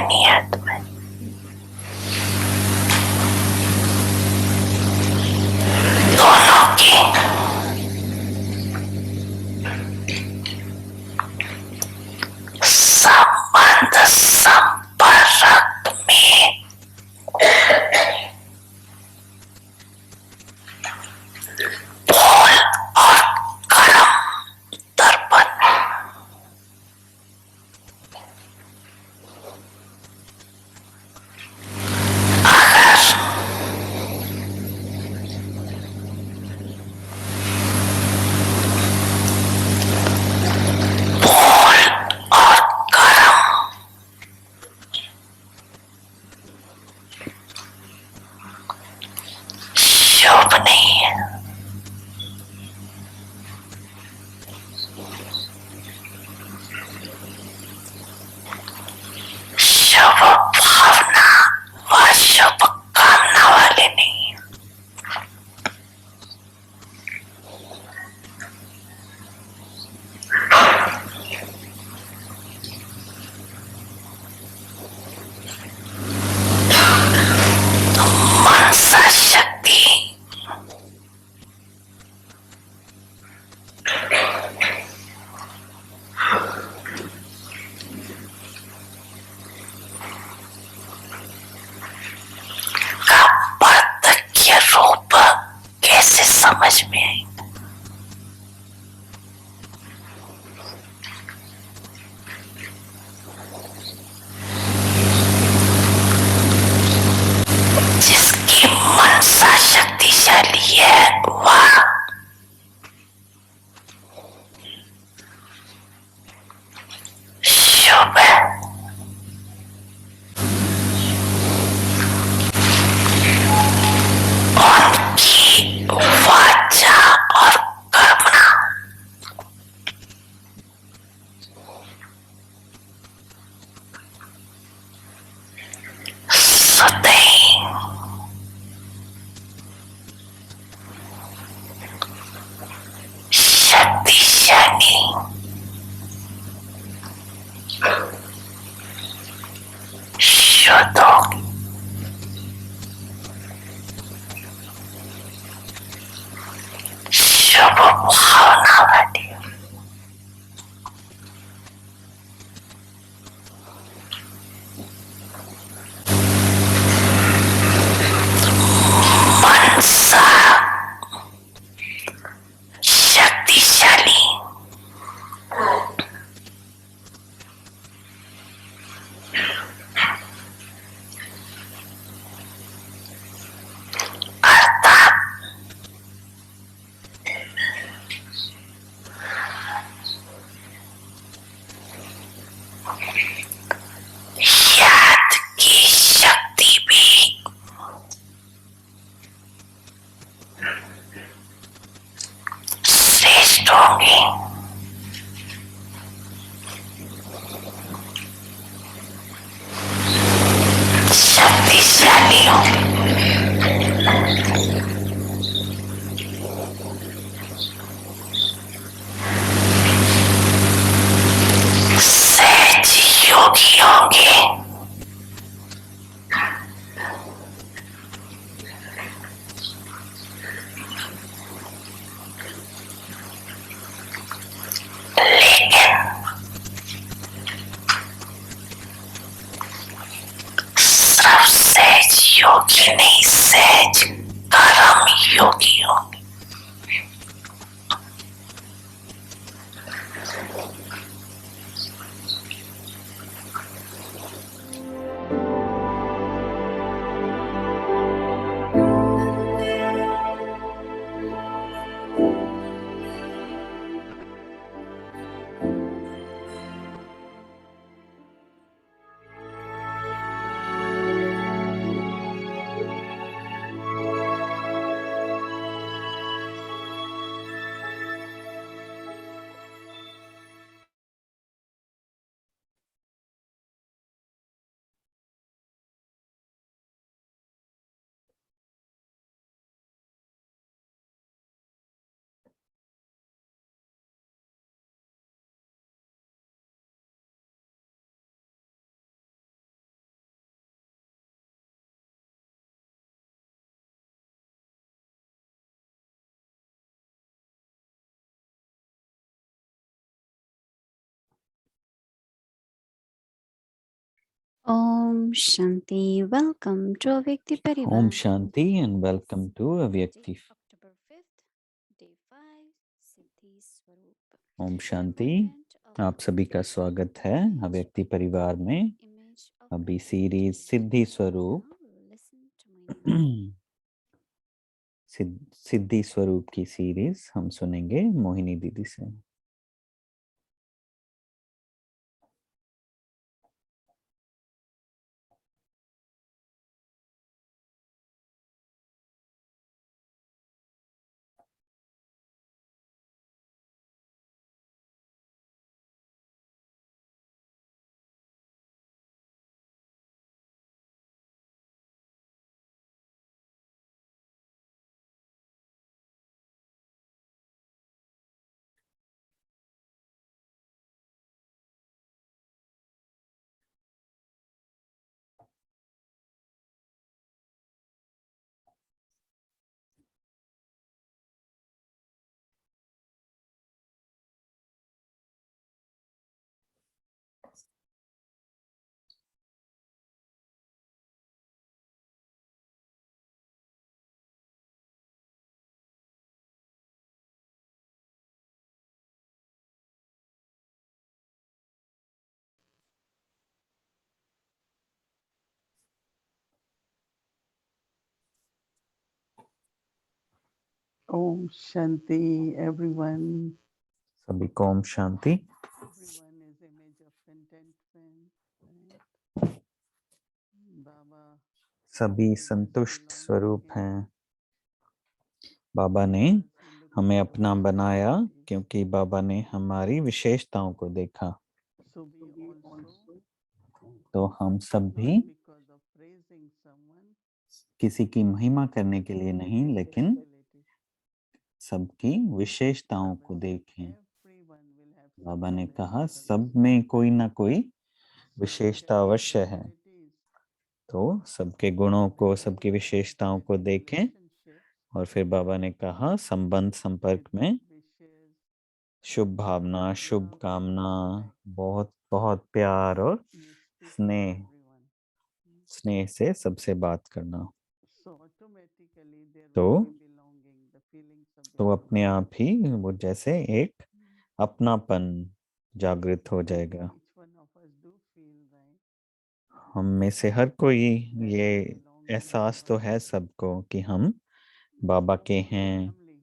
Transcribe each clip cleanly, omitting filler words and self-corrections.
नहीं है तुम्हें। दोनों की संबंध संपर्क में बोल और कर्म दर्पण। अगर बोल और कर्म शुभ नहीं है, शुभ भावना व शुभ कामना वाले नहीं है। मनसा शक्ति का पार्थक्य रूप कैसे समझ में आई? जिसकी मनसा शक्तिशाली है वह शुभ है। उनकी वाचा और कर्मणा सदैव शक्तिशाली शुद्ध होगी। शुभ भावना वाली मनसा शक्तिशाली अर्थात याद की शक्ति भी श्रेष्ठ होंगी। शक्तिशाली होंगी। सहज योगी होंगे। लेकिन सिर्फ सहज योगी नहीं, सहज कर्म योगी होंगे। Om Shanti. Welcome to Avyakti Parivar. Om Shanti and welcome to Avyakti. Today, October 5th, day 5, Siddhi Swarup. Om Shanti. आप सभी का स्वागत है अव्यक्ति परिवार में। अभी सीरीज सिद्धि स्वरूप सिद्धि स्वरूप की सीरीज हम सुनेंगे मोहिनी दीदी से। Om Shanti, everyone. सभी को Om Shanti. Everyone is image of contentment. Right? Baba, सभी संतुष्ट स्वरूप हैं। बाबा ने हमें अपना बनाया क्योंकि बाबा ने हमारी विशेषताओं को देखा। so we also, तो हम सब भी not because of praising someone, किसी की महिमा करने के लिए नहीं, लेकिन ability. सबकी विशेषताओं को Baba said, देखें। everyone will have बाबा ने some कहा excellence. सब में कोई ना कोई So विशेषता look at अवश्य these है। qualities तो सबके गुणों को, and सबकी then विशेषताओं look को at the देखें। relationships और फिर बाबा ने कहा संबंध संपर्क with में wishes, शुभ भावना, शुभ love, कामना, respect, बहुत बहुत प्यार और you speak to स्नेह, everyone. स्नेह से सबसे बात करना। So automatically there तो will be belonging, the feelings of belonging. अपने आप ही वो जैसे एक अपनापन जागृत हो जाएगा। Each one of us do feel, right? हम में से हर कोई That ये we belong to एहसास तो Baba. है सबको कि हम बाबा So के whole हैं। family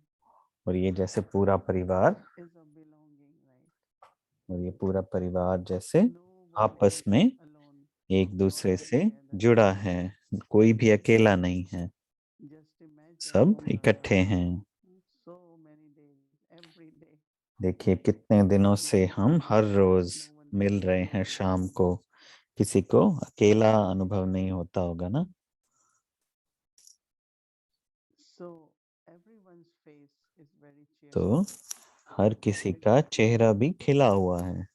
और ये जैसे पूरा परिवार, is a belonging, right? और ये पूरा परिवार जैसे Nobody आपस is में alone. एक All दूसरे are से together. जुड़ा है। कोई भी अकेला नहीं है, Just imagine सब इकट्ठे हैं। so many days, every day. देखिए कितने दिनों से हम हर रोज No one मिल feels रहे हैं alone. शाम को। किसी को अकेला अनुभव नहीं होता होगा ना। So everyone's face is very तो cheerful. हर किसी का चेहरा भी खिला हुआ है,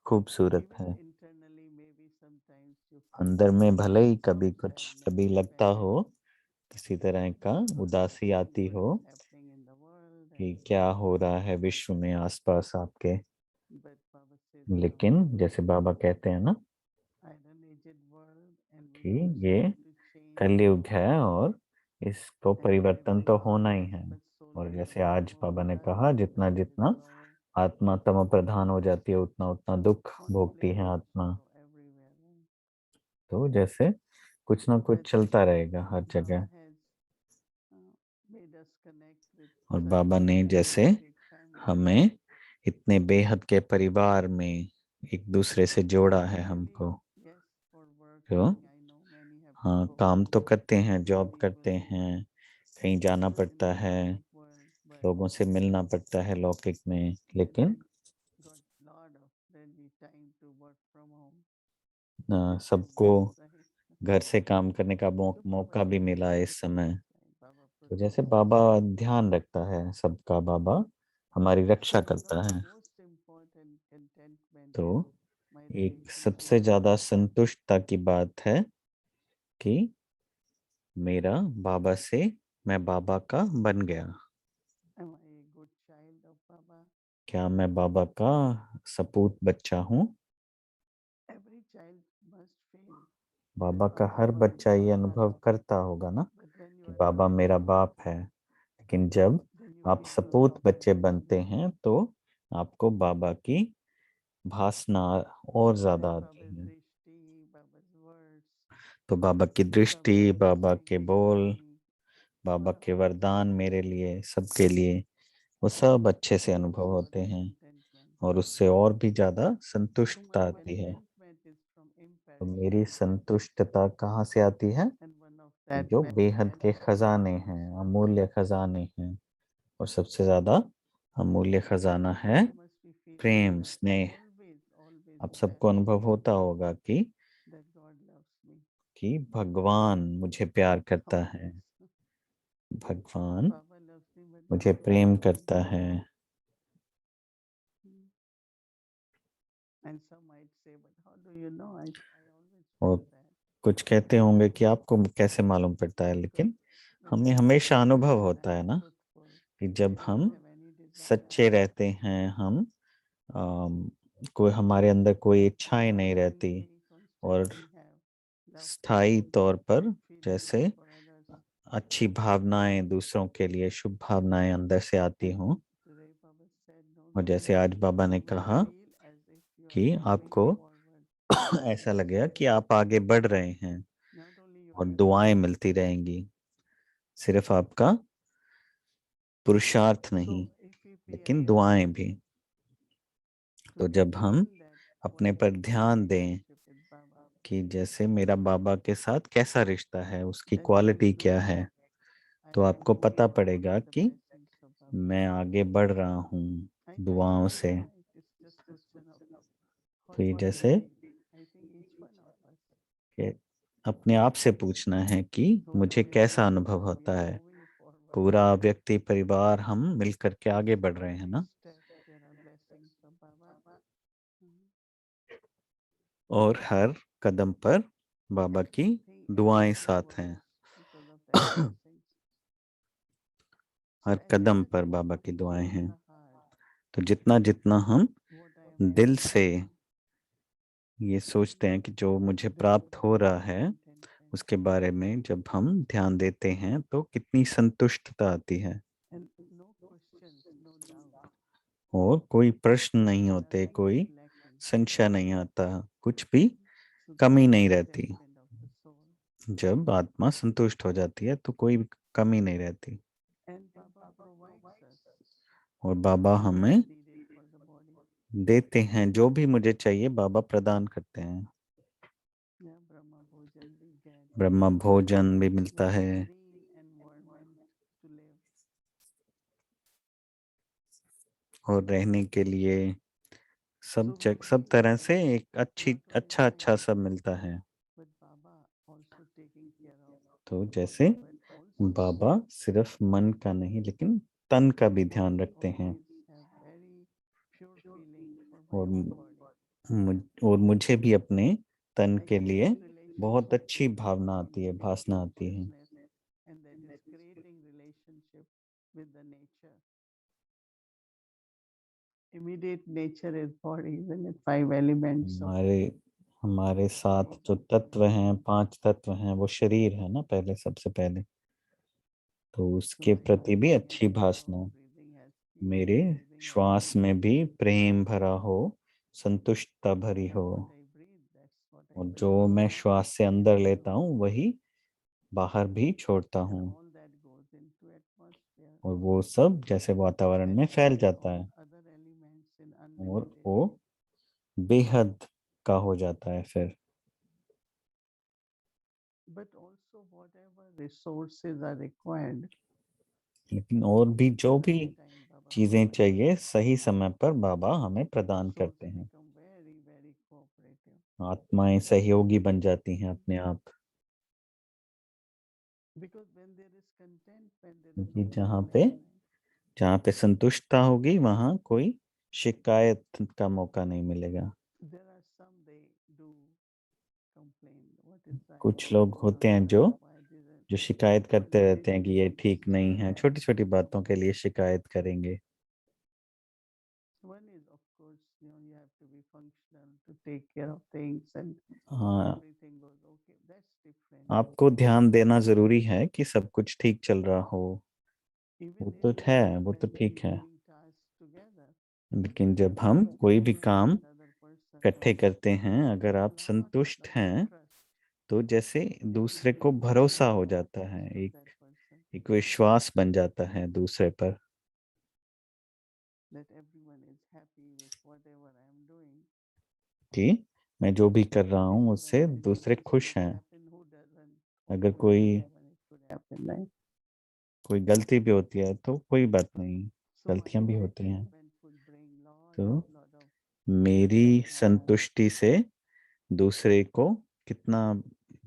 खूबसूरत Even है। internally, maybe sometimes you feel अंदर में भले ही some कभी कुछ sadness, कभी लगता हो, sadness, किसी तरह का उदासी आती what हो is happening in the world, कि and क्या हो रहा है विश्व में आसपास आपके। but Baba says लेकिन no. जैसे बाबा कहते हैं ना Idle aged world, and we कि also ये have to change. कलयुग है और इसको And परिवर्तन every तो होना ही soul, है। but और solely जैसे Baba आज बाबा ने wants us कहा to जितना let जितना go. आत्मा तम प्रधान हो जाती है उतना उतना दुख भोगती है Conflict will आत्मा। follow everywhere. Right? तो जैसे कुछ ना But कुछ चलता रहेगा हर Baba जगह। has made us connect with और such बाबा ने जैसे elevated family. हमें इतने बेहद के परिवार में एक दूसरे से जोड़ा है Daily, हमको। yes, for तो working, I know many have to हाँ, go. काम तो करते हैं, जॉब People करते हैं, कहीं जाना in पड़ता the है, lockic world, but लोगों से मिलना पड़ता है लौकिक में, लेकिन got lot of really time to work from home. सबको Right? घर से काम करने का So मौका Baba भी takes मिला है care इस of समय। us. Right? Baba तो जैसे protects us. बाबा ध्यान रखता है सबका, बाबा हमारी रक्षा So करता one है। most important contentment तो is my एक relation to सबसे Baba. ज्यादा संतुष्टता की बात है कि मेरा बाबा से, मैं बाबा का बन गया। Am I a good child of Baba? क्या मैं बाबा का सपूत बच्चा हूँ? Every child must बाबा का हर बच्चा ये अनुभव करता होगा ना But when you कि are बाबा मेरा बाप है, लेकिन जब then you आप feel सपूत connected बच्चे to बनते Baba. हैं तो आपको बाबा की भासना और ज्यादा And आती Baba's है। drishti, Baba's words, तो बाबा की दृष्टि, Baba's बाबा के blessings for बोल, me, बाबा के वरदान मेरे लिए, सबके लिए, वो सब अच्छे से gives अनुभव so होते deep हैं contentment. और उससे और भी ज्यादा So my संतुष्टता आती है। contentment is from तो imperishable मेरी riches. संतुष्टता कहाँ से आती है? And one of that जो very बेहद के valuable खजाने riches हैं, अमूल्य खजाने हैं, और सबसे ज्यादा अमूल्य खजाना है you must be feeling Prem, that स्नेह। always आप in सबको that अनुभव होता होगा that God loves me कि भगवान मुझे प्यार करता है, always. भगवान Baba loves me, but मुझे Baba प्रेम loves me. करता है। Hmm. And some might say, but how do you know? I always और feel that. कुछ कहते होंगे कि आपको कैसे मालूम पड़ता है, लेकिन When हमें we are हमेशा अनुभव sincere होता है and ना truthful, कि जब we हम don't have any desire. सच्चे रहते हैं, हम कोई हमारे अंदर कोई इच्छाएं नहीं When रहती we और constantly have love for स्थायी others, तौर पर feeling जैसे love for others. अच्छी भावनाएं दूसरों के लिए, शुभ भावनाएं अंदर से आती And हों। today Baba said, no, और no, जैसे आज बाबा ने कहा feel as if you are कि moving आपको forward. ऐसा लगेगा कि आप आगे बढ़ रहे हैं Not only you और have दुआएं to, मिलती रहेंगी, सिर्फ आपका पुरुषार्थ नहीं so if we pay लेकिन दुआएं भी। attention तो to जब हम feel that अपने what पर is my ध्यान दें relationship with Baba, कि जैसे मेरा बाबा के साथ कैसा रिश्ता है, उसकी then you will क्वालिटी क्या know है, I तो am आपको moving पता forward पड़ेगा with the कि blessings of Baba. मैं आगे बढ़ रहा हूँ I दुआओं think से। it is just question of तो ये what we जैसे feel. I think each one of us, कि अपने आप से पूछना है कि मुझे whoever is कैसा listening, अनुभव we होता are है। moving forward. पूरा व्यक्ति परिवार हम मिलकर के आगे बढ़ रहे हैं Every ना, step there are blessings of Baba. Mhm. और हर कदम पर बाबा की Everything दुआएं actually साथ हैं। works because of that blessings. So her as Kadam much पर as बाबा we की feel दुआएं हैं। in the heart तो जितना जितना हम what I am दिल getting, से ये सोचते हैं कि जो मुझे there is प्राप्त हो so रहा much है contentment उसके बारे में जब हम ध्यान देते हैं तो कितनी संतुष्टता आती है and no questions, no doubt. और कोई प्रश्न नहीं होते, Nothing is कोई lacking. संशय नहीं आता, कुछ भी So that कमी is नहीं रहती। contentment of the soul. जब आत्मा संतुष्ट हो जाती है तो कोई कमी नहीं रहती। And Baba provides us और बाबा what हमें is needed for the body. देते हैं, जो भी मुझे चाहिए बाबा प्रदान करते हैं। Yeah, Brahma Bhojan we get. Brahma भोजन भी मिलता है Clean environment to live. और रहने के लिए So we सब feel तरह that से एक not अच्छा only अच्छा food, सब मिलता है। but Baba also taking care of तो the जैसे body, but also बाबा सिर्फ मन का नहीं लेकिन तन का भी I ध्यान रखते हैं। always have very pure feeling for my और own body. और मुझे भी अपने तन I के keep लिए बहुत relationship अच्छी with भावना my आती है, immediate भासना आती है। consciousness, and that is creating relationship with the nature. Immediate nature is body, isn't it? Five elements of हमारे हमारे साथ जो तत्व हैं, 5 तत्व हैं, वो शरीर है ना पहले, सबसे पहले, तो so उसके my प्रति भी अच्छी consciousness भासना। of breathing has peace, मेरे breathing has श्वास peace. में भी प्रेम भरा हो, संतुष्टता भरी हो, What I breathe, that's what I और breathe. जो मैं श्वास से अंदर लेता हूँ वही बाहर भी छोड़ता And हूँ, all that goes into atmosphere. और वो सब जैसे वातावरण And में all फैल जाता है other elements in और unlimited. वो बेहद का हो जाता है फिर। But also whatever resources are required, लेकिन और भी जो the भी right time Baba चीजें provides. चाहिए सही समय पर बाबा हमें प्रदान Souls करते हैं। become very, very cooperative. आत्माएं सहयोगी बन जाती हैं अपने आप, Because when there is contentment, there is क्योंकि no जहाँ complaint. पे संतुष्टता होगी वहाँ कोई शिकायत का मौका नहीं मिलेगा। There are some they do complain. What is right? कुछ What लोग is होते not हैं right? Why didn't? जो शिकायत करते But रहते हैं कि ये ठीक नहीं है, छोटी छोटी बातों के लिए शिकायत करेंगे। one is, of course, you have to be functional to take care of things and हाँ, everything goes okay. different. आपको ध्यान देना जरूरी है कि सब कुछ ठीक चल रहा हो, वो Even तो if है, we वो तो when ठीक है। doing tasks together, लेकिन जब if हम you are कोई भी satisfied काम with other person, इकट्ठे करते हैं, there अगर is आप lot संतुष्ट of हैं trust. तो जैसे There दूसरे is को a भरोसा हो more जाता है, trust of एक that person एक विश्वास बन जाता है दूसरे पर that everyone is happy with whatever I am doing. कि मैं जो भी कर रहा हूँ Because उससे when दूसरे mistakes खुश will हैं। happen, who doesn't अगर want कोई whatever it could happen, right? कोई गलती भी होती है तो कोई बात नहीं, So my गलतियां भी होती हैं। contentment could bring lot तो of मेरी peace of mind. संतुष्टि से दूसरे को कितना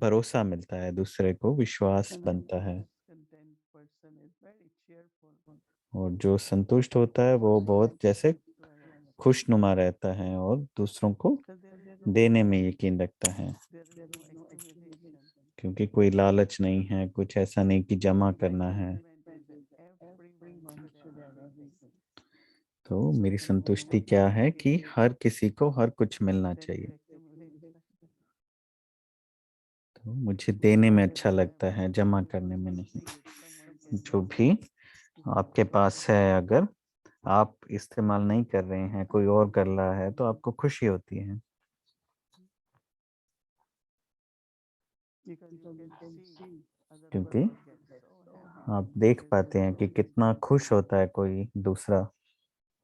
भरोसा मिलता है, दूसरे को विश्वास And बनता है, content person is very cheerful. और जो संतुष्ट होता है वो बहुत जैसे To others. खुशनुमा रहता है और दूसरों को Because देने में यकीन रखता है, there is no accumulation. क्योंकि कोई लालच नहीं है, कुछ ऐसा नहीं कि जमा करना है। Contentment is that everyone should have everything. तो मेरी संतुष्टि क्या है कि हर किसी को हर कुछ मिलना That चाहिए। is accumulation. तो मुझे देने में अच्छा लगता है, जमा करने में नहीं। Someone can जो भी आपके पास है, अगर आप इस्तेमाल नहीं कर रहे हैं, कोई और कर रहा है, तो आपको खुशी होती है, because you can see other क्योंकि person gets so happy. आप देख पाते हैं कि कितना खुश होता है कोई दूसरा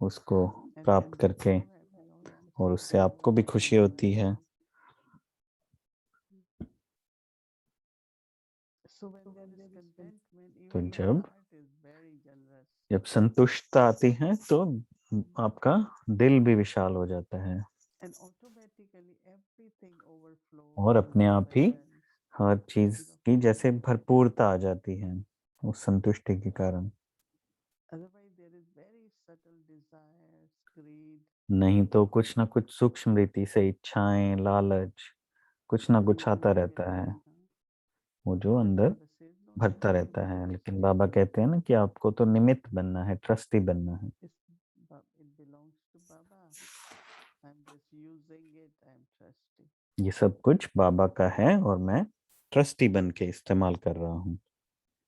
उसको And प्राप्त then करके, you happy also. और उससे आपको भी खुशी होती है। So when there is contentment, तो even my जब heart is very generous. जब संतुष्टता आती है तो आपका दिल भी विशाल हो जाता है, And automatically everything overflows और with अपने आप ही abundance. हर चीज की जैसे भरपूरता आ जाती है उस संतुष्टि के कारण। Otherwise, there is very subtle desires, greed. नहीं तो कुछ ना कुछ सूक्ष्म रीति से इच्छाएं, लालच, कुछ ना कुछ आता रहता है, वो जो अंदर Baba says, no, you भरता have to रहता be है। लेकिन trusty. बाबा कहते हैं ना कि आपको तो निमित्त बनना है, ट्रस्टी बनना है। It belongs to Baba. I'm just using it. I'm trusty. ये सब कुछ बाबा का है और मैं ट्रस्टी बन के इस्तेमाल कर रहा हूँ।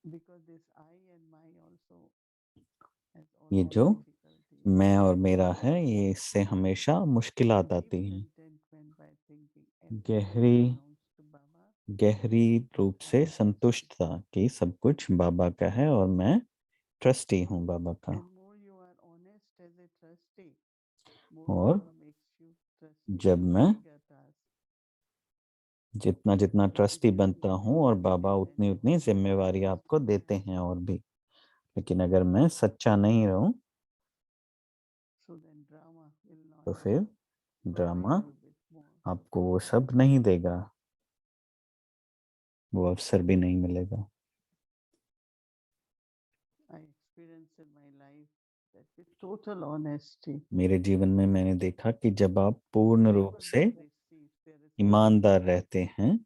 Because this I and my also has ये always जो difficulties. मैं और मेरा है, ये इससे हमेशा मुश्किलात Deep आती हैं। contentment by thinking everything गहरी belongs to Baba. गहरी रूप से संतुष्टता कि सब कुछ बाबा का है और मैं ट्रस्टी हूँ बाबा का। And more you are honest as a trustee, more और Baba makes you trusty जब in मैं bigger tasks. जितना जितना ट्रस्टी बनता हूँ, और बाबा उतनी उतनी जिम्मेवारी आपको देते हैं और भी। लेकिन अगर मैं सच्चा नहीं रहूं So then drama will not तो फिर provide drama you with more. आपको वो सब नहीं देगा, वो अवसर भी नहीं मिलेगा। I experienced in my life that with total honesty, मेरे जीवन में मैंने देखा कि जब आप पूर्ण रूप whatever से one receives, there is ईमानदार रहते हैं,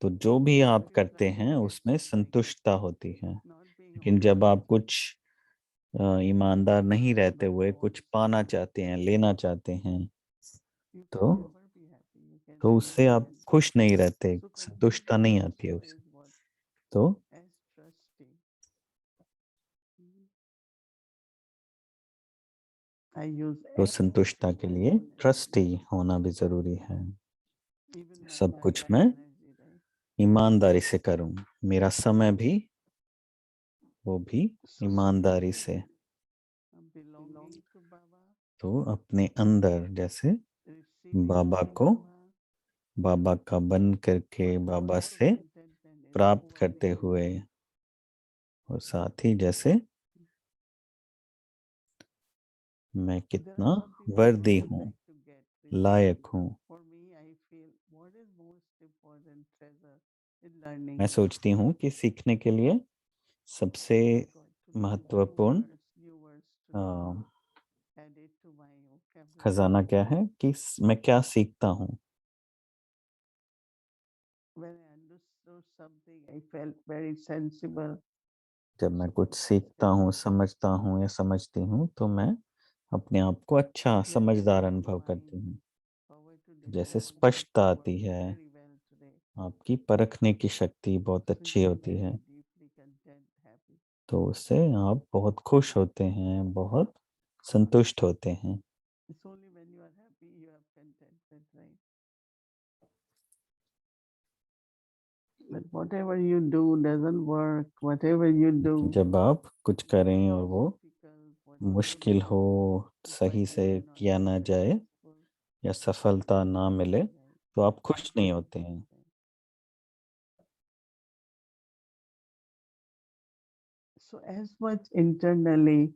तो जो भी even if आप you करते try to हैं get उसमें something, संतुष्टता होती है। not being लेकिन जब honest, आप कुछ ईमानदार नहीं रहते my हुए कुछ faults, पाना चाहते हैं, लेना चाहते हैं, you तो can never be happy. You can तो feel उससे आप sad. खुश नहीं रहते, So संतुष्टता नहीं आती है contentment उससे। is what तो as trustee. I use तो संतुष्टता के लिए everything honest. ट्रस्टी होना भी जरूरी है। Even my सब time कुछ and मैं energy, right? ईमानदारी से करूं, मेरा समय भी, वो भी So ईमानदारी simply से। belonging to Baba, तो अपने अंदर जैसे receiving बाबा from को, Baba, बाबा का बन करके but बाबा also से contentment is प्राप्त who I करते am. हुए, और साथ ही जैसे मैं There are कितना some people वर्दी who हूँ, like to get, लायक हूँ। For me, I feel what is most important treasure in learning. मैं सोचती हूँ कि सीखने के लिए सबसे I got to know महत्वपूर्ण new words a, today. Add it to my vocabulary. खजाना क्या है कि मैं क्या सीखता हूँ। When I understood something, I felt very sensible. जब मैं कुछ सीखता हूँ, समझता हूँ या समझती हूँ, तो मैं अपने आप को अच्छा समझदार अनुभव करती हूँ। Power to जैसे define स्पष्टता the आती words है, very well today. आपकी परखने की शक्ति बहुत So अच्छी you होती will है, be deeply content, happy. तो उससे आप बहुत खुश होते हैं, बहुत संतुष्ट होते हैं। It's only when you are happy you have contentment, right? But whatever you do doesn't work, whatever you do, जब आप कुछ करें और it's वो difficult, whatever मुश्किल you हो, do, सही if से you are not किया ना जाए successful, या सफलता ना मिले, right? तो आप खुश नहीं होते हैं। So as much internally,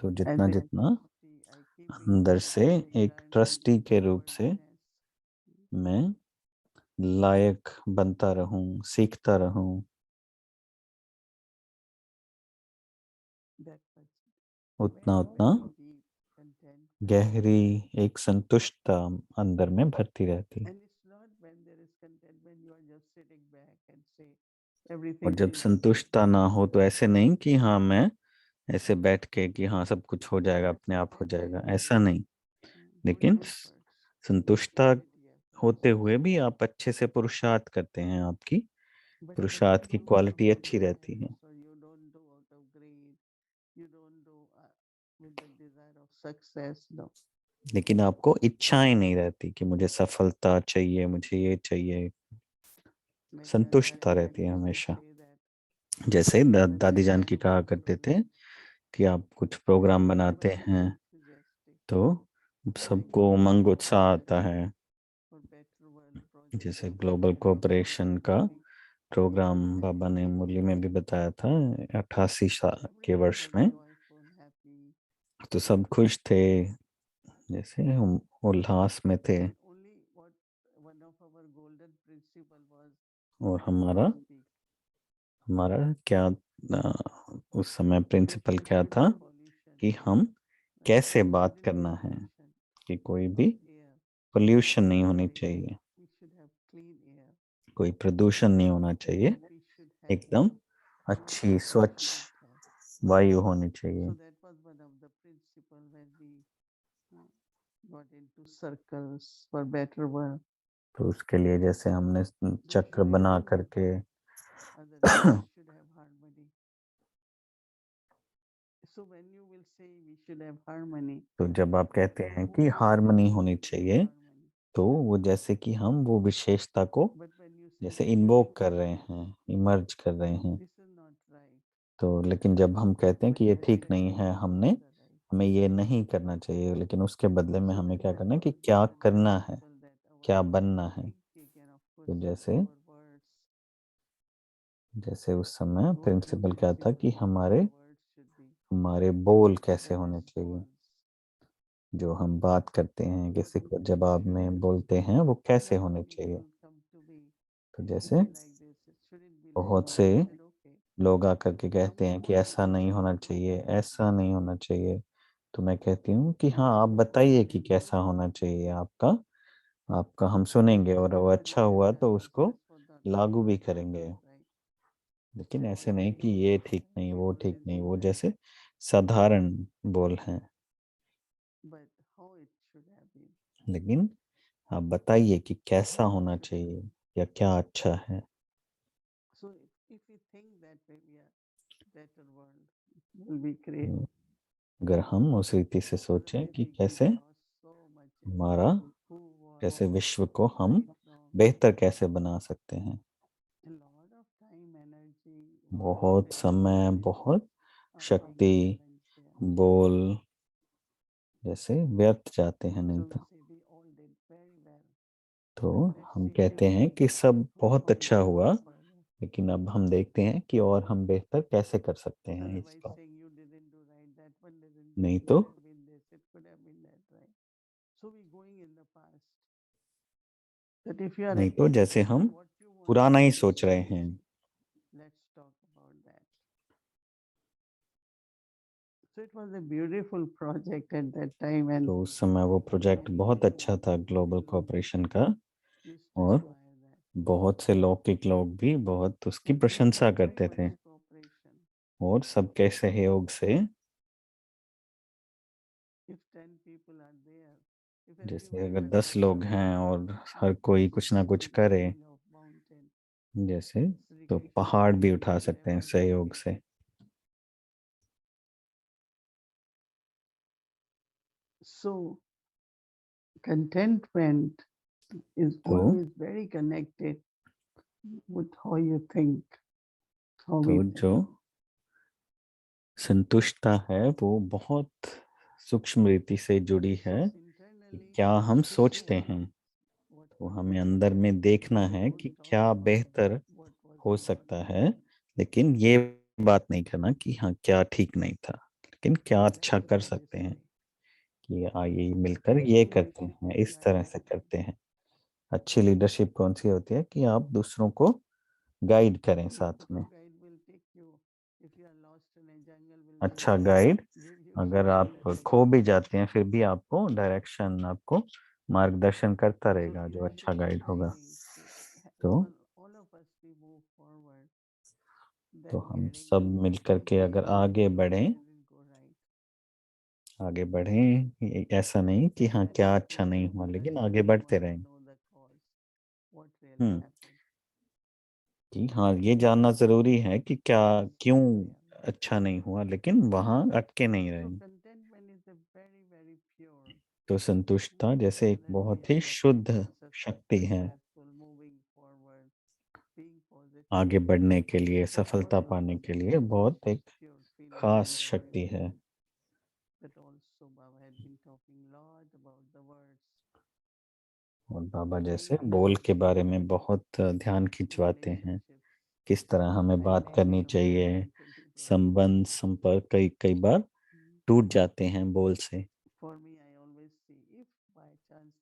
तो as जितना a जितना trustee, I keeping अंदर myself से एक learning ट्रस्टी के रूप से worthiness. मैं लायक बनता रहूं, सीखता रहूं, That much उतना very उतना deep contentment. गहरी एक संतुष्टता अंदर में भरती रहती। And it's not when there is contentment, you are just sitting back and say और everything जब will be संतुष्टता ना हो तो ऐसे नहीं कि हाँ मैं ऐसे बैठ के कि हाँ सब कुछ हो जाएगा, that's अपने आप हो contentment जाएगा, with ऐसा नहीं। good लेकिन efforts, संतुष्टता quality efforts. होते हुए भी आप अच्छे से पुरुषार्थ करते हैं, आपकी But you पुरुषार्थ don't की do क्वालिटी out of अच्छी रहती है। malice, or you don't do out of greed, you don't do with the desire of success. No. लेकिन आपको इच्छाएं नहीं रहती कि मुझे सफलता चाहिए, मुझे ये चाहिए। My संतुष्टता grandparents रहती है used to हमेशा। say that जैसे whatever दादी that जान I की do कहा for करते थे you, कि आप कुछ प्रोग्राम whatever बनाते is हैं enthusiastic, तो and I सबको give उमंग my उत्साह आता best है। for better world project जैसे of ग्लोबल कोऑपरेशन का Muruli. प्रोग्राम And बाबा ने everybody मुरली was में भी बताया था 88 साल के everybody वर्ष was में। joyful, happy. तो सब खुश थे, जैसे हम उल्लास में थे। And only what one of our golden principle was और how to speak. हमारा क्या उस समय There प्रिंसिपल should क्या be था no pollution, कि हम right? कैसे There बात shouldn't be करना है, pollution कि कोई of भी air, पोल्यूशन नहीं होनी right? चाहिए, We should have clean air, कोई प्रदूषण नहीं होना चाहिए, and we should have एकदम no अच्छी toxic स्वच्छ water. वायु होनी चाहिए। So that was one of the principle when we uh, got into circles for better world. तो उसके लिए जैसे हमने There चक्र should be बना harmony, करके otherwise we should have harmony. So when you will say we should have harmony, तो जब आप कहते हैं who कि is हार्मनी होनी invoking that चाहिए, harmony? तो वो जैसे कि हम वो विशेषता को But when you say जैसे we should इन्वोक have कर रहे peace, हैं, इमर्ज कर रहे हैं। this is not right. तो लेकिन जब हम कहते हैं But कि ये yes, ठीक that नहीं is है, also the right. हमें ये नहीं करना चाहिए, लेकिन उसके बदले में So हमें when क्या that करना है कि was क्या given the करना है, principle that our क्या बनना है। thinking and of course तो जैसे our words, जैसे उस समय what your प्रिंसिपल क्या था कि principle हमारे our words should be, हमारे बोल and कैसे the होने चाहिए, response जो हम बात करते हैं किसी को जवाब should में be. बोलते हैं, वो कैसे When होने चाहिए। people come to me तो to जैसे say like this, it shouldn't be like बहुत this. से I said okay. लोग आकर के कहते हैं Someone कि has ऐसा to नहीं होना explain चाहिए, like ऐसा this. नहीं होना चाहिए। तो मैं कहती हूँ कि हाँ आप बताइए कि कैसा होना चाहिए आपका, आपका हम But सुनेंगे और वो somebody अच्छा can हुआ तो balance उसको this for the लागू भी others, करेंगे। right? लेकिन And ऐसे if नहीं we कि do ये that, ठीक then नहीं, वो people ठीक will नहीं, see वो that. जैसे साधारण बोल हैं। But how it should have been. लेकिन आप बताइए कि कैसा How it होना should have चाहिए been. या क्या अच्छा है। So if we think that way, we are better world will be created. तो अगर हम उस रीति से सोचें Otherwise, कि we give कैसे loss so much हमारा, energy. Who कैसे was विश्व को हम right from बेहतर कैसे बना सकते हैं। a lot of time, energy was बहुत wasted समय, in बहुत being शक्ति, volunteer. बोल जैसे व्यर्थ जाते हैं, नहीं So we तो say we all did very well. तो But let's हम see कहते हैं कि सब how बहुत we अच्छा can हुआ, go further. लेकिन अब हम देखते हैं कि और हम बेहतर कैसे कर सकते हैं Otherwise, इसको। saying you didn't do right, that one didn't do, नहीं it तो could have been this, it could have been that, right? So we going in the past. That if you are नहीं तो जैसे expressing हम what you want to पुराना ही say, सोच रहे हैं। let's talk about that. So it was a beautiful project at that time, and तो उस समय वो प्रोजेक्ट बहुत अच्छा था ग्लोबल कोऑपरेशन का, used to और admire that. बहुत से लौकिक लोग भी बहुत उसकी And with प्रशंसा very करते थे। much cooperation. और सबके सहयोग से, If 10 people are there, if जैसे everyone अगर does 10 लोग हैं और something, हर कोई कुछ ना कुछ करे, thinking of जैसे तो पहाड़ भी उठा सकते हैं सहयोग से। So contentment is तो always very connected with how you think, how we तो think. जो संतुष्टता है वो बहुत सूक्ष्म रीति से जुड़ी है So कि internally, क्या we हम have to सोचते see हैं। what तो we हमें think. अंदर में देखना We है कि don't talk क्या about बेहतर what was हो not सकता good. है, लेकिन ये बात नहीं करना कि हाँ क्या ठीक नहीं था, लेकिन क्या Let's अच्छा look कर at this सकते हैं way. कि आइए मिलकर ये True करते leadership हैं, is इस तरह like से करते हैं। अच्छी लीडरशिप कौन सी होती है कि आप दूसरों को गाइड करें a साथ में। good guide will take you. If you are lost in a jungle, will अच्छा गाइड, give you अगर food आप and shelter. खो भी जाते हैं फिर भी आपको डायरेक्शन, आपको मार्गदर्शन करता So रहेगा जो leadership अच्छा is गाइड होगा। guiding. So तो all of us we move forward. तो Then हम getting सब मिलकर के angry अगर when आगे things बढ़ें, didn't go right. आगे बढ़ें, ऐसा नहीं कि हाँ And क्या if अच्छा we नहीं are हुआ, लेकिन आगे desperately बढ़ते want to रहें। know the cause, what really happened. कि हाँ ये जानना जरूरी है कि क्या, That's क्यों where. अच्छा नहीं हुआ, लेकिन वहां अटके नहीं So रहे। contentment is a very, very pure तो संतुष्टता जैसे एक बहुत ही energy of शुद्ध being शक्ति है successful, moving forward, being आगे positive. बढ़ने के लिए, So सफलता all पाने के this लिए बहुत एक pure feeling खास in the शक्ति body. है। That also Baba had been talking a lot about the words. और बाबा जैसे Being बोल के बारे mindful में बहुत ध्यान in खिंचवाते हैं, relationship. किस तरह हमें Many बात times करनी the bond चाहिए। mentally broken. संबंध संपर्क कई कई बार टूट जाते हैं बोल से। For me, I always see if by chance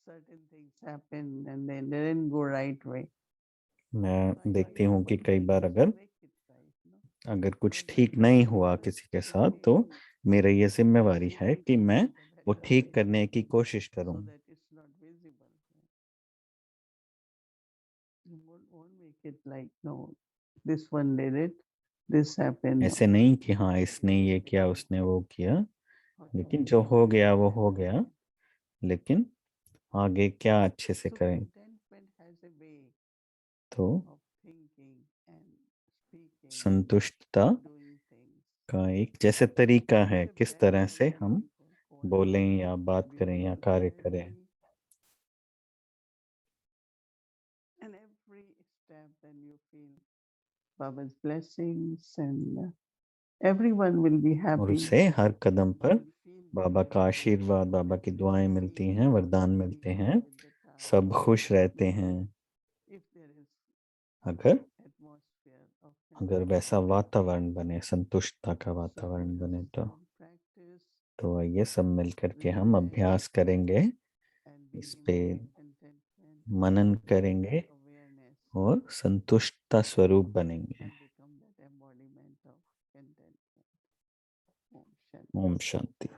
certain things happen and they didn't go right way. मैं देखती हूँ कि कई बार Just अगर make it right, no? अगर कुछ Don't ठीक feel नहीं so हुआ much किसी के to साथ, तो change मेरा ये जिम्मेवारी and है make कि it मैं in the वो better ठीक way करने की कोशिश करूं। so that it's not visible. You won't make it like, no, this one did it, this happened. ऐसे नहीं कि हाँ इसने ये किया उसने वो किया, लेकिन जो हो गया वो हो गया, लेकिन आगे क्या अच्छे से So करें। contentment has a way तो of thinking and speaking, संतुष्टता doing things. का एक जैसे तरीका है It's a किस very, तरह very से हम beautiful quality, बोलें या बात करें या beautiful कार्य करें। energy. And every step then you feel Baba's blessings and everyone will be और happy. उससे हर कदम पर Will feel बाबा का आशीर्वाद, बाबा की दुआएं मिलती हैं, वरदान मिलते हैं, सब खुश रहते हैं। if there is अगर atmosphere of अगर वैसा वातावरण बने, संतुष्टता का वातावरण बने, practice तो ये सब मिलकर के हम अभ्यास करेंगे, and इस पे contentment मनन करेंगे awareness और संतुष्टता स्वरूप बनेंगे। and become that embodiment of contentment. Om Shanti. Om Shanti.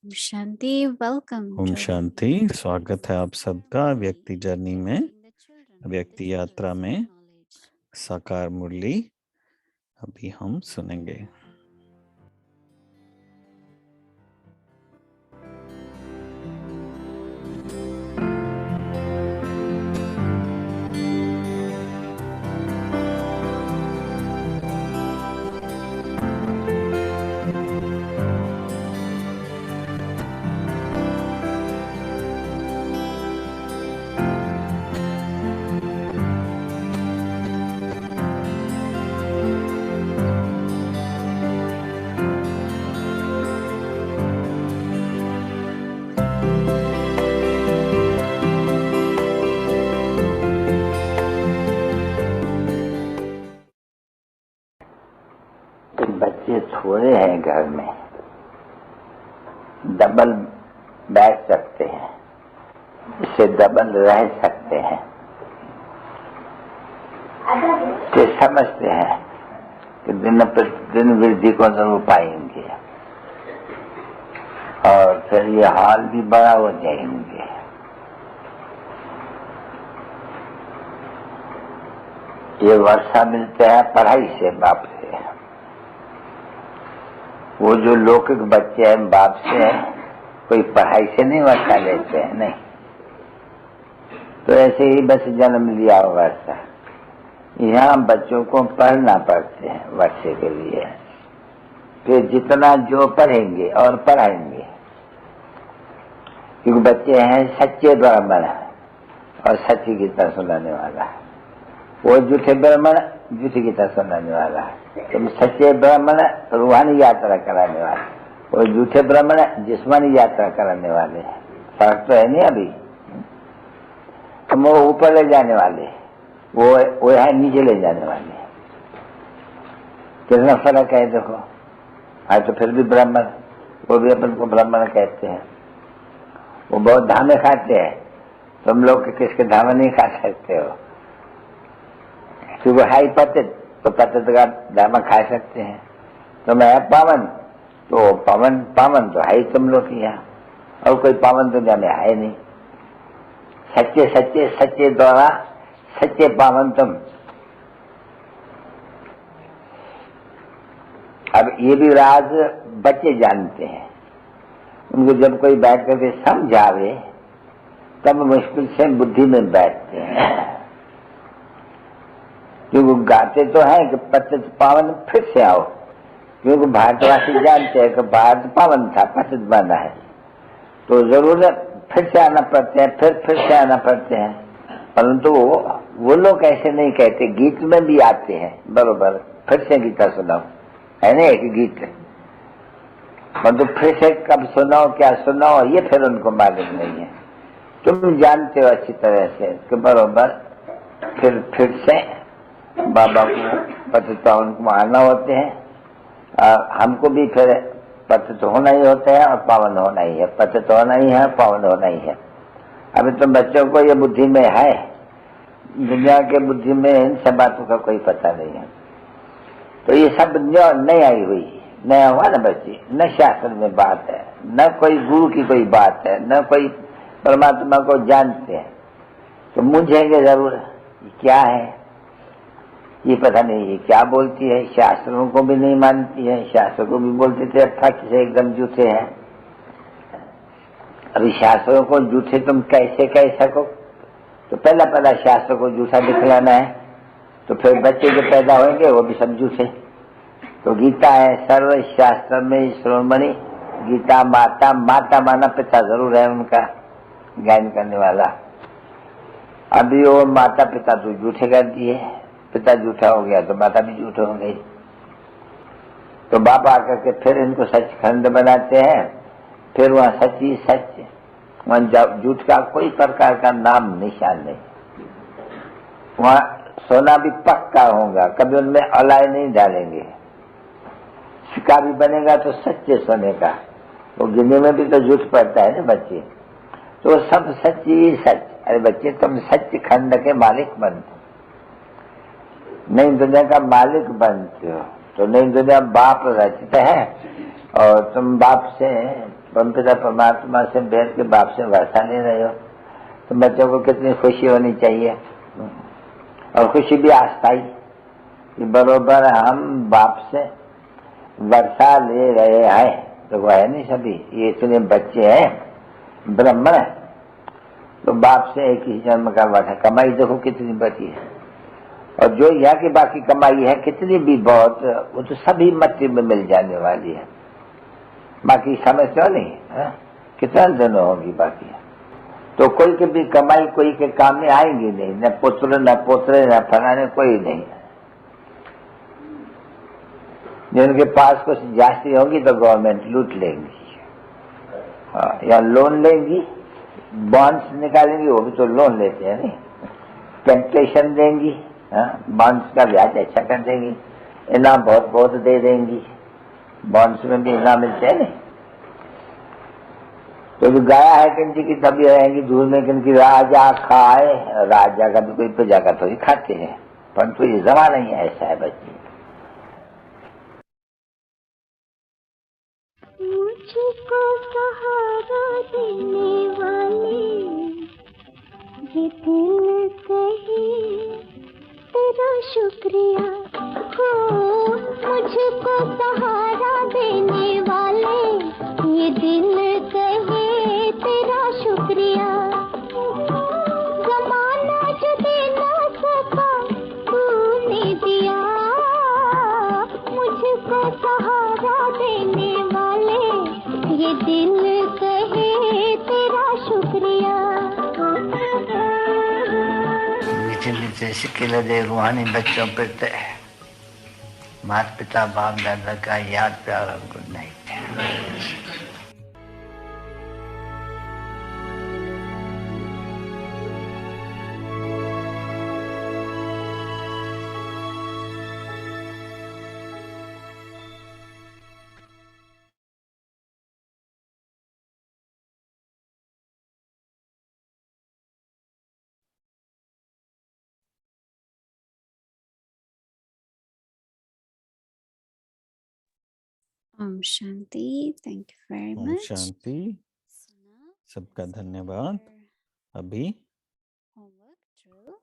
Shanti, welcome. Om children. शांति, स्वागत है आप सबका Ceremony व्यक्ति जर्नी में, educating the children on व्यक्ति the यात्रा pillars में। of knowledge. साकार मुरली अभी हम सुनेंगे। बच्चे थोड़े हैं घर में, डबल बैठ सकते हैं, इससे डबल रह सकते हैं। ते समझते हैं कि दिन प्रतिदिन वृद्धि को जरूर पाएंगे और फिर ये हाल भी बड़ा हो जाएंगे। ये वर्षा मिलते हैं पढ़ाई से, बाप से। वो जो लौकिक बच्चे हैं बाप से हैं, कोई पढ़ाई से नहीं वर्षा लेते हैं, नहीं। तो ऐसे ही बस जन्म लिया वर्षा। यहाँ बच्चों को पढ़ना पड़ते हैं वर्षे के लिए, फिर जितना जो पढ़ेंगे और पढ़ाएंगे, क्योंकि बच्चे हैं सच्चे ब्राह्मण और सच्ची गीता सुनाने वाला है। वो झूठे ब्राह्मण झूठी गीता सुनाने वाला है। तुम सच्चे ब्राह्मण रूहानी यात्रा कराने वाले, वो झूठे ब्राह्मण जिस्मानी यात्रा कराने वाले। फर्क तो है नहीं अभी। तुम वो ऊपर ले जाने वाले, वो है नीचे ले जाने वाले। कितना फर्क है देखो। आज तो फिर भी ब्राह्मण, वो भी अपन को ब्राह्मण कहते हैं। वो बहुत धामे खाते हैं, तुम लोग किसके धामे नहीं खा सकते हो, क्योंकि है पतित, तो पतित का धामा खा सकते हैं। तो मैं पावन, तो पावन पावन तो है ही तुम लोग यहाँ, और कोई पावन दुनिया में है नहीं। सच्चे सच्चे सच्चे द्वारा सच्चे पावन तुम। अब ये भी राज बच्चे जानते हैं। उनको जब कोई बैठ करके समझावे तब मुश्किल से बुद्धि में बैठते हैं, क्योंकि गाते तो है कि पतित पावन फिर से आओ, क्योंकि भारतवासी जानते हैं कि भारत पावन था, पतित बना है, तो जरूर फिर से आना पड़ते हैं, फिर से आना पड़ते हैं। परंतु वो लोग ऐसे नहीं कहते, गीत में भी आते हैं बरोबर, फिर से गीता सुनाओ, है ना एक गीत। परंतु फिर से कब सुनाओ, क्या सुनाओ, ये फिर उनको मालूम नहीं है। तुम जानते हो अच्छी तरह से कि बरोबर फिर से बाबा को पतित पावन को आना होते हैं। हमको भी फिर पतित होना ही होता है और पावन होना ही है, पतित होना ही है, पावन होना ही है। अभी तुम बच्चों को ये बुद्धि में है, दुनिया के बुद्धि में इन सब बातों का कोई पता नहीं है। तो ये सब नई आई हुई, नया हुआ ना बच्चे, न शास्त्र में बात है, न कोई गुरु की कोई बात है, न कोई परमात्मा को जानते हैं। तो मुझेंगे जरूर क्या है, ये पता नहीं ये क्या बोलती है। शास्त्रों को भी नहीं मानती है, शास्त्र को भी बोलते थे ठक से एकदम झूठे हैं। अभी शास्त्रों को झूठे तुम कैसे कह सको, तो पहला शास्त्र को झूठा दिखलाना है, तो फिर बच्चे जो पैदा होंगे वो भी सब झूठे। तो गीता है सर्व शास्त्र में श्रोमणी, गीता माता, माता माना पिता जरूर है उनका ज्ञान करने वाला। अभी वो माता पिता तो झूठे कर दिए, पिता झूठा हो गया तो माता भी झूठे हो गई। तो बाप आकर के फिर इनको सचखंड बनाते हैं, फिर वहाँ सच ही सच, वहाँ झूठ का कोई प्रकार का नाम निशान नहीं। वहाँ सोना भी पक्का होगा, कभी उनमें अलाय नहीं डालेंगे। सिक्का भी बनेगा तो सच्चे सोने का, वो गिनने में भी तो झूठ पड़ता है ना बच्चे, तो सब सच ही सच। अरे बच्चे तुम सच खंड के मालिक बनते, नई दुनिया का मालिक बनते हो। तो नई दुनिया बाप रचते हैं और तुम बाप से, परमपिता परमात्मा से बैठ के बाप से वर्षा ले रहे हो। तो बच्चों को कितनी खुशी होनी चाहिए, और खुशी भी अस्थायी, बरोबर हम बाप से वर्षा ले रहे हैं। तो वो है नहीं सभी, ये इतने बच्चे हैं ब्राह्मण, तो बाप से एक ही जन्म का वर्षा। कमाई देखो कितनी बची है, और जो यहाँ की बाकी कमाई है कितनी भी बहुत, वो तो सभी मट्टी में मिल जाने वाली है। बाकी समझते नहीं है? कितना दिन होगी बाकी। तो कोई की भी कमाई कोई के काम में आएंगी नहीं, न पुत्र न पोतरे न फलाने, कोई नहीं। जिनके पास कुछ जास्ती होगी तो गवर्नमेंट लूट लेंगी, या लोन लेंगी, बॉन्ड्स निकालेंगी, वो भी तो लोन लेते हैं नहीं, टेम्पटेशन देंगी, बॉन्ड्स का ब्याज अच्छा कर देंगी, इनाम बहुत बहुत दे देंगी, बॉन्ड्स में भी इनाम मिलते हैं नहीं। तो जो गाया है किनकी की तभी रहेंगी दूर में, किनकी राजा खाए, राजा का भी कोई प्रजा का थोड़ी खाते हैं, परंतु ये जमाना ही ऐसा है बच्चे। मुझको सहारा देने वाले ये दिल कहे तेरा शुक्रिया हो, मुझको सहारा देने वाले ये दिल कहे तेरा शुक्रिया। जमाना जो दे ना सका तूने दिया, मुझको सहारा देने वाले ये दिल कहे तेरा शुक्रिया। मीठे मीठे सिक्के लदे रूहानी बच्चों पर माता पिता बाप दादा का याद प्यार और good night. Om Shanti. Thank you very Om much. Shanti. So now सबका let's go धन्यवाद। for अभी homework drill.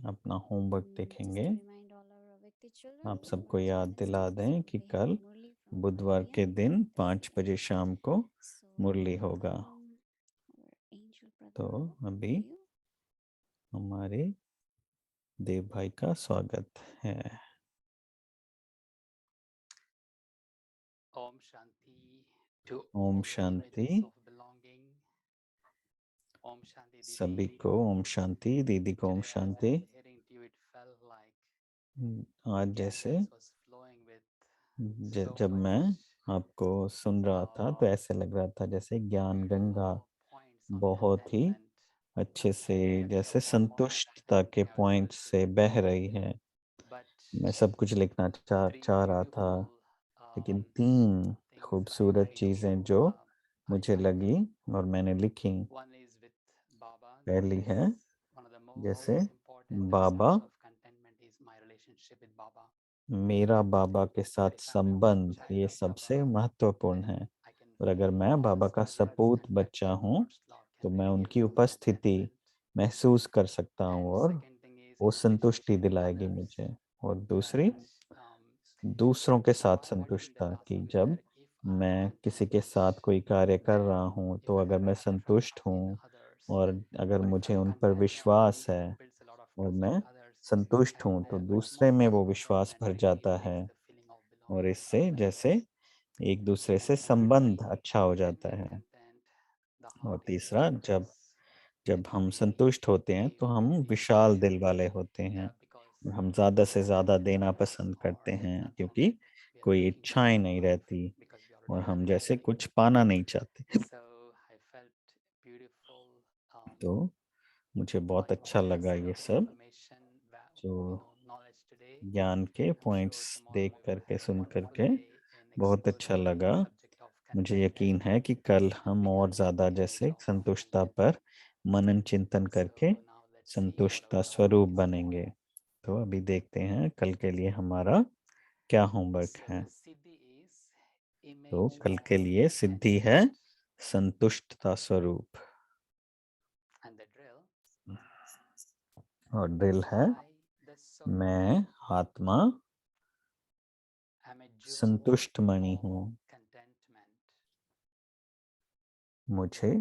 अपना होमवर्क Just देखेंगे। to remind all our Avyakti children, आप सबको so याद next दिला week दें कि we have कल Murli from 5 बुधवार के a.m. दिन and 5 बजे शाम को so मुरली होगा। welcome our angel तो brother अभी for you. हमारे देव भाई का स्वागत है। Om Shanti to Om all the Shanti. images of belonging. Om Shanti सभी Didi. को ओम शांति। दीदी को ओम Today I Shanti. was hearing to you, it felt like आज जैसे Ganges was flowing with so जब मैं much आपको सुन रहा था तो ऐसे लग रहा था जैसे ज्ञान गंगा points of बहुत ही contentment. अच्छे से That's जैसे so formal संतुष्टता के everything I was point going से through. बह रही है। But मैं सब कुछ लिखना three चाह रहा था, beautiful लेकिन 3 things I खूबसूरत चीजें to जो मुझे highlight. लगी और मैंने लिखी। One is with Baba. पहली That है is one of the जैसे most important Baba, aspects of contentment is my relationship with Baba. मेरा बाबा के साथ If I'm a संबंध child ये of सबसे Baba, महत्वपूर्ण then है। I can और अगर feel मैं Baba's बाबा का presence सपूत and बच्चा that's हूँ God's love तो can मैं really उनकी give me उपस्थिति contentment. महसूस कर सकता हूँ And और second thing is वो in संतुष्टि relationship with दिलाएगी others, मुझे। और दूसरी that दूसरों के साथ what you did in संतुष्टता the की। satsang is जब that if I'm मैं किसी के content, साथ कोई कार्य कर then रहा हूँ तो even अगर if मैं I have संतुष्ट trust in हूँ others, और अगर but if मुझे I'm उन पर content, विश्वास then है it builds a lot of और trust मैं in others. संतुष्ट हूँ तो And दूसरे में most वो विश्वास भर importantly, जाता it है makes the feeling of और belonging इससे better. जैसे एक दूसरे से And संबंध thirdly, अच्छा हो when we जाता are है। content, the और heart is तीसरा जब spacious. हम संतुष्ट होते हैं तो हम विशाल दिल वाले होते हैं। और हम ज़्यादा से ज़्यादा देना पसंद करते हैं क्योंकि कोई इच्छाएं नहीं रहती और हम जैसे कुछ पाना नहीं चाहते। तो मुझे बहुत अच्छा लगा ये सब जो ज्ञान के पॉइंट्स देख करके सुन करके बहुत अच्छा लगा। मुझे यकीन है कि कल हम और ज़्यादा जैसे संतुष्टता पर मनन चिंतन करके संतुष्टता स्वरूप बनेंगे। तो अभी देखते हैं कल के लिए हमारा क्या होमवर्क है। तो कल के लिए सिद्धि है संतुष्टता स्वरूप और ड्रिल है मैं आत्मा संतुष्ट मणि हूँ। मुझे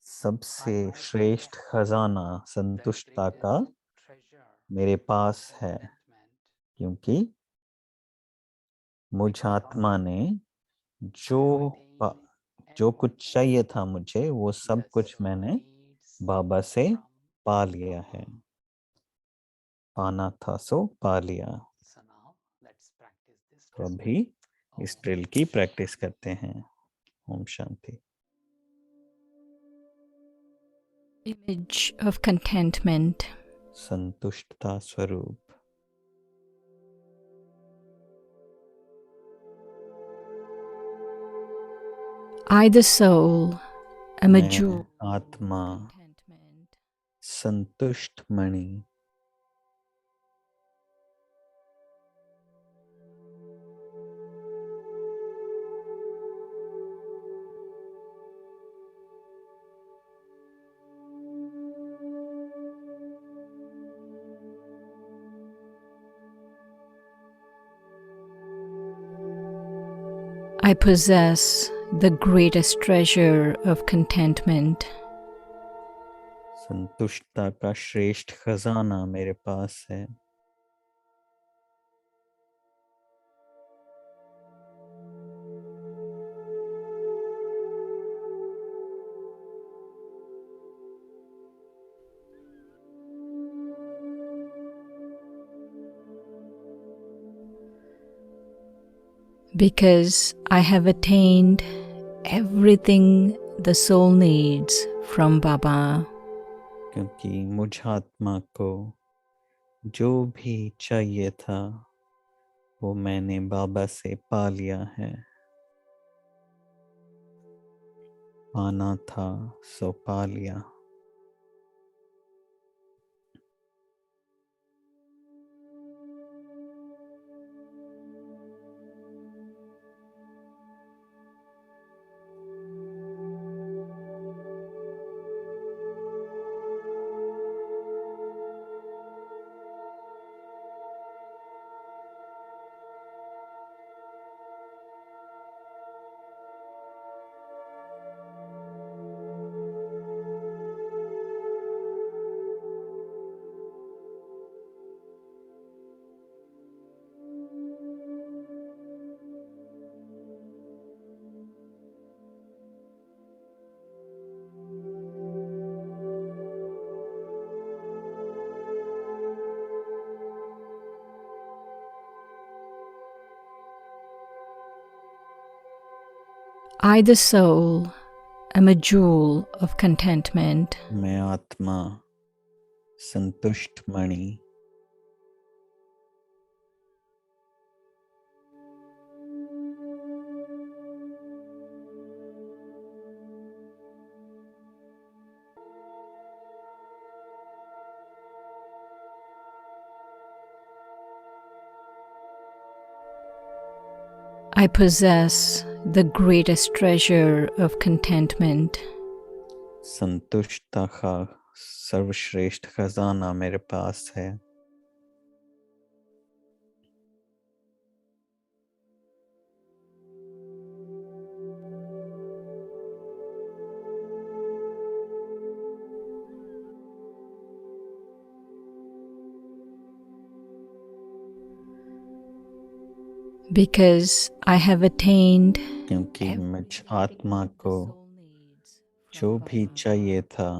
सबसे श्रेष्ठ खजाना संतुष्टता का मेरे पास है क्योंकि मुझ आत्मा ने जो कुछ चाहिए था मुझे वो सब कुछ मैंने बाबा से पा लिया है। पाना था सो पा लिया। तो अभी इस ड्रिल की प्रैक्टिस करते हैं। Om Shanti. Image of contentment. संतुष्टता स्वरूप I, the soul, am a मैं jewel आत्मा of contentment. संतुष्ट मणि I possess the greatest treasure of contentment. संतुष्टता का श्रेष्ठ खजाना मेरे पास है. Because I have attained everything the soul needs from Baba. क्योंकि मुझ आत्मा को जो भी चाहिए था वो मैंने बाबा से पा लिया है. पाना था सो पा लिया. I, the soul, am a jewel of contentment. मैं आत्मा संतुष्ट मणि. I possess the greatest treasure of contentment. संतुष्टता का सर्वश्रेष्ठ खजाना मेरे पास है. Because I have attained क्योंकि मुझ आत्मा को जो भी चाहिए था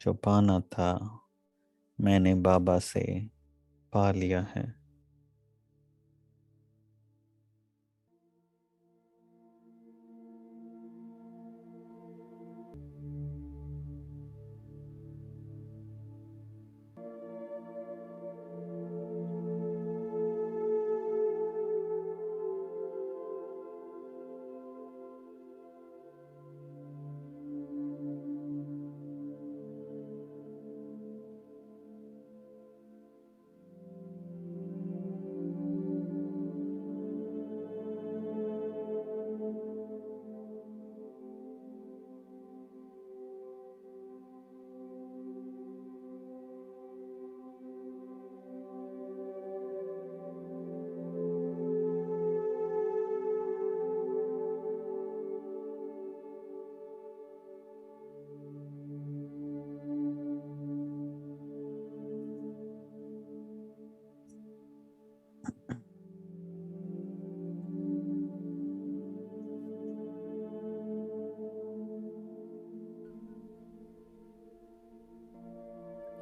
जो पाना था मैंने बाबा से पा लिया है.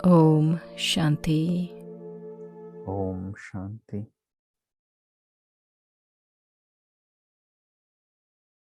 Om Shanti. ओम शांति.